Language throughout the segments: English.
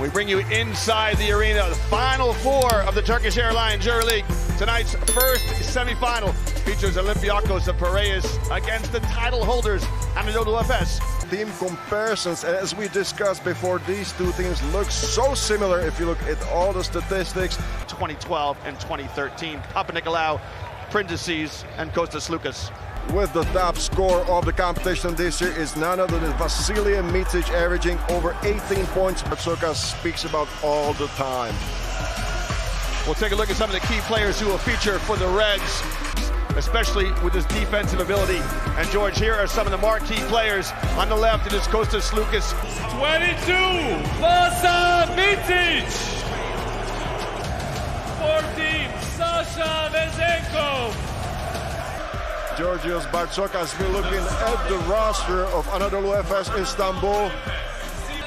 We bring you inside the arena, the final four of the Turkish Airlines Euroleague. Tonight's first semifinal features Olympiacos of Piraeus against the title holders, Anadolu Efes. Team comparisons, as we discussed before, these two teams look so similar if you look at all the statistics. 2012 and 2013, Papanikolaou, Printezis, and Kostas Lukas. With the top scorer of the competition this year is none other than Vasilije Micic, averaging over 18 points. Bartzokas speaks about all the time. We'll take a look at some of the key players who will feature for the Reds, especially with his defensive ability. And George, here are some of the marquee players. On the left, it is Kostas Lukas. 22, Vasa Micic. 14, Sasha Vezenko. Georgios Bartzokas will looking at the roster of Anadolu Efes Istanbul.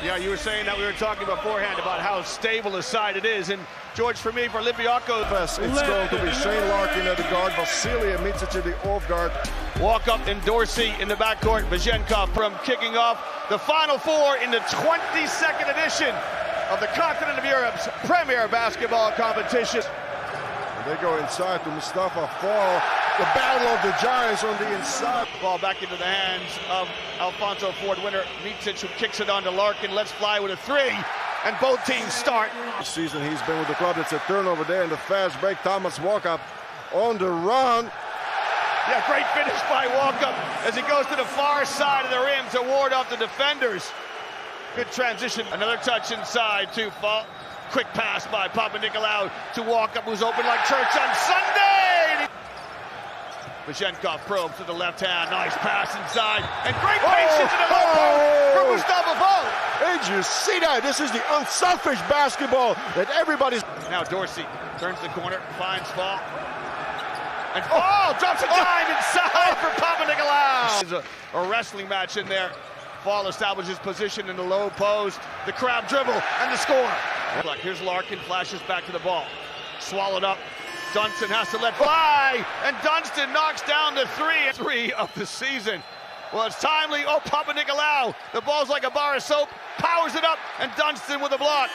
Yeah, you were saying that we were talking beforehand about how stable a side it is. And George, for me, for Olympiacos, it's going to be Shane Larkin at the guard, Vasilije Micic at the off guard. Walk up in Dorsey in the backcourt, Vezenkov from kicking off the Final Four in the 22nd edition of the continent of Europe's premier basketball competition. And they go inside to Mustafa Fall. The battle of the giants on the inside. Ball back into the hands of Alfonso Ford winner Micic, who kicks it on to Larkin. Let's fly with a three, and both teams start. This season he's been with the club. It's a turnover there in the fast break. Thomas Walkup on the run. Yeah, great finish by Walkup as he goes to the far side of the rim to ward off the defenders. Good transition. Another touch inside to Fall. Quick pass by Papanikolaou to Walkup, who's open like church on Sunday. Vezenkov probes to the left hand, nice pass inside, and great patience in the low post for Mustafa Fall. Did you see that? This is the unselfish basketball that everybody's... Now Dorsey turns the corner, finds Fall, and Fall drops a dime inside for Papanikolaou. There's a wrestling match in there. Fall establishes position in the low post, the crowd dribble, and the score. Here's Larkin, flashes back to the ball, swallowed up. Dunston has to let fly, and Dunston knocks down the three of the season. Well, it's timely. Oh, Papanikolaou, the ball's like a bar of soap, powers it up, and Dunston with a block.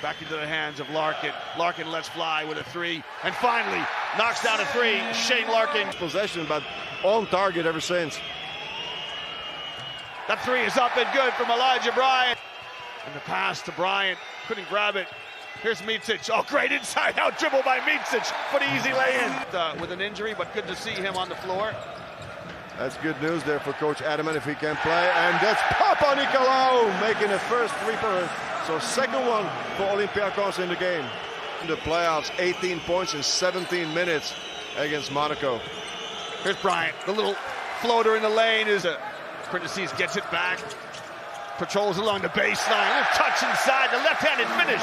Back into the hands of Larkin. Larkin lets fly with a three, and finally knocks down a three. Shane Larkin. Possession, but on target ever since. That three is up and good from Elijah Bryant. And the pass to Bryant, couldn't grab it. Here's Micic. Oh, great inside out dribble by Micic, but easy lay-in. With an injury, but good to see him on the floor. That's good news there for Coach Adaman if he can play. And that's Papanikolaou making the first three-pointer. So second one for Olympiacos in the game. In the playoffs, 18 points in 17 minutes against Monaco. Here's Bryant. The little floater in the lane is a... Printezis gets it back. Patrols along the baseline. A little touch inside. The left-handed finish.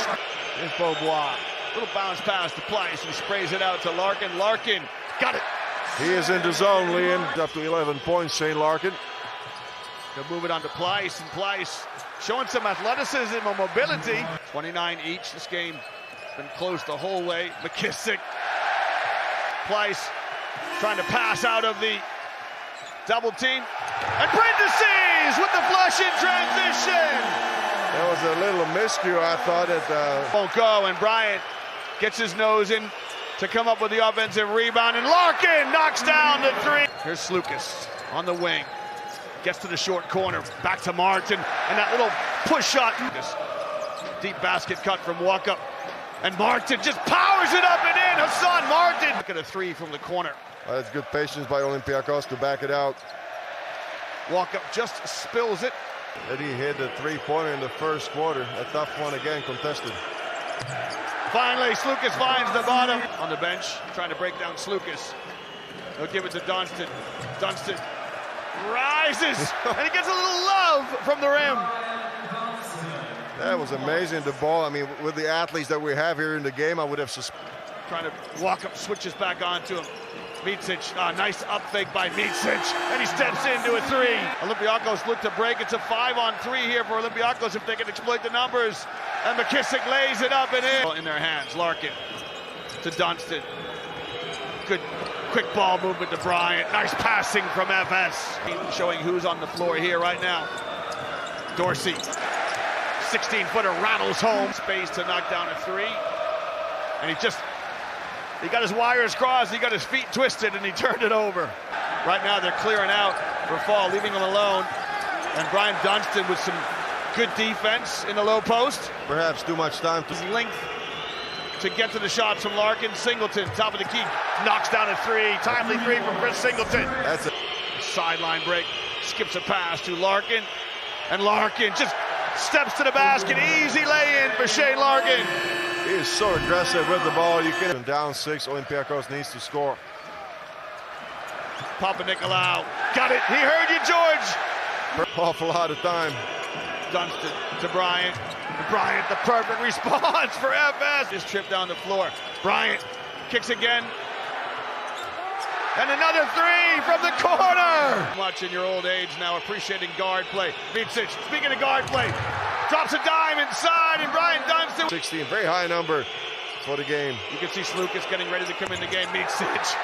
Here's Beaubois. Little bounce pass to Pleiss, and sprays it out to Larkin. Larkin got it. He is in the zone, Liam. Up to 11 points, Shane Larkin. They'll move it on to Pleiss, and Pleiss showing some athleticism and mobility. 29 each. This game been close the whole way. McKissick. Pleiss trying to pass out of the double team. And Printezis with the flush in transition. That was a little miscue, I thought. Won't go, and Bryant gets his nose in to come up with the offensive rebound, and Larkin knocks down the three. Here's Slukas on the wing. Gets to the short corner, back to Martin, and that little push shot. Deep basket cut from Walkup, and Martin just powers it up and in. Hassan Martin. Look at a three from the corner. That's good patience by Olympiacos to back it out. Walkup just spills it. And he hit the three-pointer in the first quarter. A tough one again, contested. Finally, Slukas finds the bottom. On the bench, trying to break down Slukas. He'll give it to Dunston. Dunston rises, and he gets a little love from the rim. That was amazing, the ball. I mean, with the athletes that we have here in the game, I would have Trying to walk up, switches back onto him. Micic, nice up fake by Micic, and he steps into a three. Olympiacos look to break. It's a 5-on-3 here for Olympiacos if they can exploit the numbers. And McKissick lays it up and in their hands. Larkin to Dunston. Good quick ball movement to Bryant. Nice passing from FS. Showing who's on the floor here right now. Dorsey, 16 16-footer rattles home. Space to knock down a three. And he got his wires crossed, he got his feet twisted, and he turned it over. Right now they're clearing out for Fall, leaving him alone. And Brian Dunstan with some good defense in the low post. Perhaps too much time to His length to get to the shots from Larkin. Singleton, top of the key, knocks down a three. Timely three from Chris Singleton. That's a Sideline break, skips a pass to Larkin. And Larkin just steps to the basket. Easy lay-in for Shane Larkin. He is so aggressive with the ball. You can down 6. Olympiacos needs to score. Papanikolaou got it. He heard you, George. Awful lot of time. Dunstan to Bryant. Bryant, the perfect response for Efes. This trip down the floor. Bryant kicks again. And another three from the corner. Much in your old age now, appreciating guard play. Micic, speaking of guard play, drops a dime inside, and Brian Dunstan. 16, very high number for the game. You can see Slukas getting ready to come in the game. Micic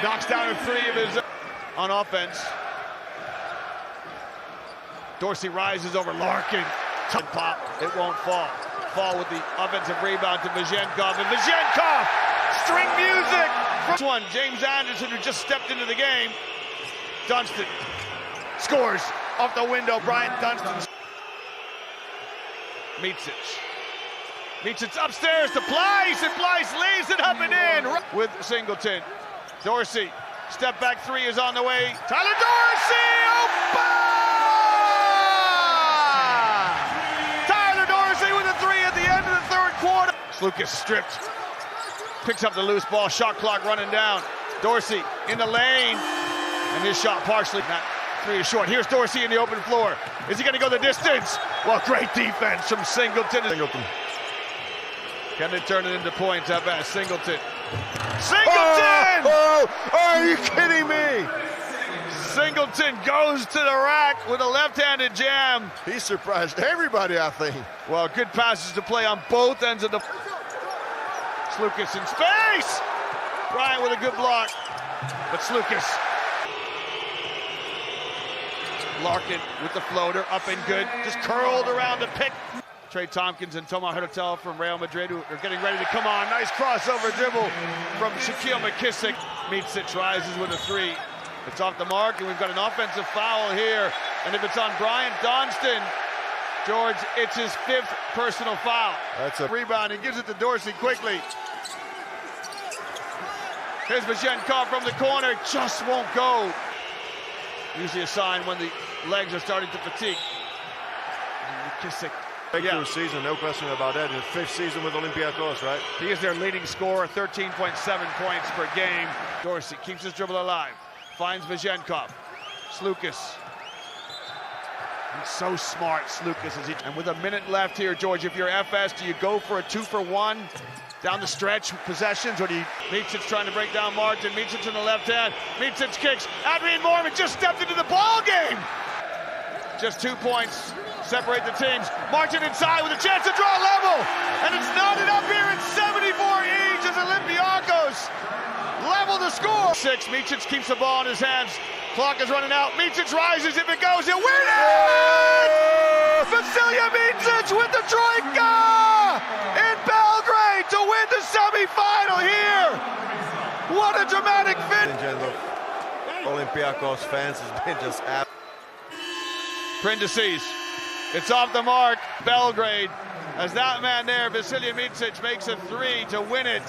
knocks down a three of his on offense. Dorsey rises over Larkin. Pop, it won't fall. Fall with the offensive rebound to Vizhenkov, and Vizhenkov, string music. First one, James Anderson, who just stepped into the game. Dunstan scores off the window. Brian Dunstan. Micic upstairs to Pleiss, and Pleiss lays it up and in with Singleton. Dorsey, step back three is on the way. Tyler Dorsey, Tyler Dorsey with a three at the end of the third quarter. Slukas stripped, picks up the loose ball, shot clock running down. Dorsey in the lane, and his shot partially. That three is short. Here's Dorsey in the open floor. Is he going to go the distance? Well, great defense from Singleton. Can they turn it into points at best? Singleton. Are you kidding me? Singleton goes to the rack with a left-handed jam. He surprised everybody, I think. Well, good passes to play on both ends of the... Slukas in space! Bryant with a good block, but Slukas. Larkin with the floater, up and good, just curled around the pick. Trey Tompkins and Tomas Hurtel from Real Madrid, who are getting ready to come on. Nice crossover dribble from Shaquille McKissick. Micic rises with a three. It's off the mark, and we've got an offensive foul here. And if it's on Brian Dunstan, George, it's his 5th personal foul. That's a rebound. He gives it to Dorsey quickly. Here's Vizhenkov from the corner, just won't go. Usually a sign when the legs are starting to fatigue. McKissick. Breakthrough season, no question about that. His 5th season with Olympiacos, right? He is their leading scorer, 13.7 points per game. Dorsey keeps his dribble alive, finds Vizhenkov. Slukas. He's so smart, Slukas. And with a minute left here, George, if you're FS, do you go for a 2-for-1 down the stretch possessions, or do you... Micic trying to break down margin. Micic in the left hand. Micic kicks. Adrian Mormon just stepped into the ball game. Just 2 points separate the teams. Martin inside with a chance to draw level, and it's knotted up here in 74 each as Olympiacos level the score. 6. Micic keeps the ball in his hands. Clock is running out. Micic rises. If it goes, he'll win it! Vasilija Micic with the troika in Belgrade to win the semifinal here. What a dramatic finish! Olympiacos fans has been just Prindesses. It's off the mark. Belgrade, as that man there, Vasilija Micic, makes a three to win it.